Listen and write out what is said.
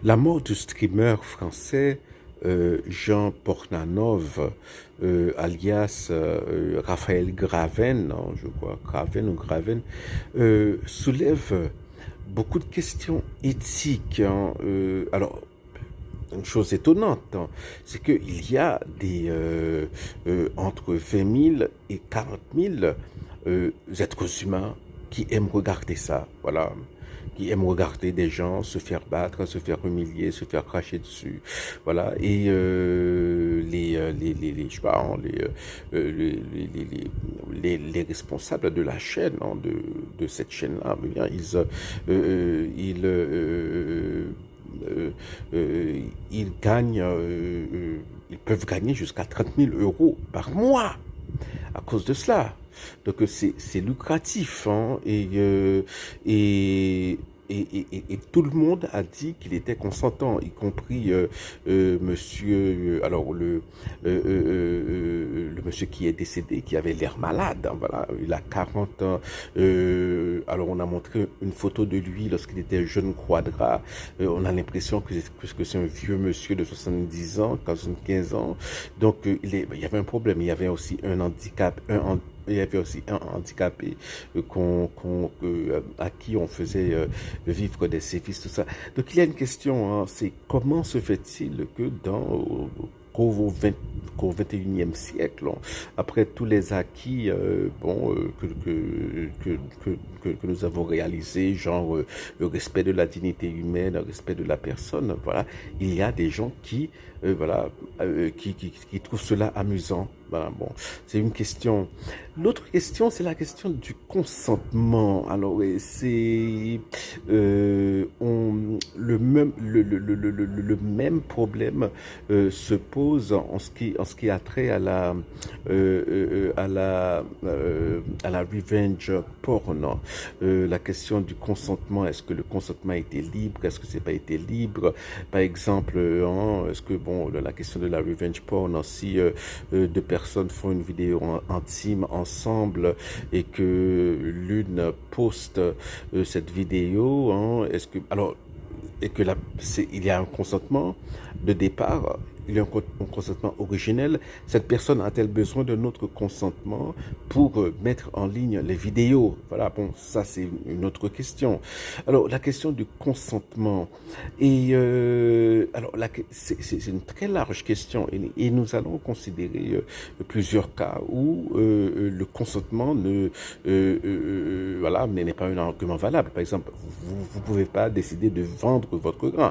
La mort du streamer français Jean Portnanov, alias Raphaël Graven, hein, je crois, Graven ou Graven, soulève beaucoup de questions éthiques, hein. Alors, une chose étonnante, hein, c'est qu'il y a entre 20 000 et 40 000 êtres humains qui aiment regarder ça, voilà, qui aiment regarder des gens se faire battre, se faire humilier, se faire cracher dessus, voilà, et je sais pas, hein, les responsables de la chaîne, hein, de cette chaîne-là, eh bien, ils gagnent, ils peuvent gagner jusqu'à 30 000 euros par mois à cause de cela. Donc c'est lucratif, hein, et tout le monde a dit qu'il était consentant, y compris monsieur, alors le monsieur qui est décédé, qui avait l'air malade, hein, voilà, il a 40 ans. Alors on a montré une photo de lui lorsqu'il était jeune quadra. On a l'impression que c'est un vieux monsieur de 70 ans, 75 ans. Donc il y avait un problème, il y avait aussi un handicap, il y avait aussi un handicapé à qui on faisait vivre des sévices, tout ça. Donc il y a une question, hein, c'est comment se fait-il que qu'au 21e siècle, hein, après tous les acquis que nous avons réalisés, genre le respect de la dignité humaine, le respect de la personne, voilà, il y a des gens qui qui trouvent cela amusant. Voilà, bon, c'est une question. L'autre question, c'est la question du consentement. Alors, le même problème se pose en ce qui a trait à la revenge porn. La question du consentement, est-ce que le consentement a été libre, est-ce que c'est pas été libre? Par exemple, hein, est-ce que bon, la question de la revenge porn, si deux personnes font une vidéo intime ensemble et que l'une poste cette vidéo, hein, est-ce que alors et que il y a un consentement de départ, il y a un consentement originel, cette personne a-t-elle besoin d'un autre consentement pour mettre en ligne les vidéos? Voilà, bon, ça c'est une autre question. Alors, la question du consentement, alors c'est une très large question et nous allons considérer plusieurs cas où le consentement voilà, mais n'est pas un argument valable. Par exemple, vous ne pouvez pas décider de vendre votre grain.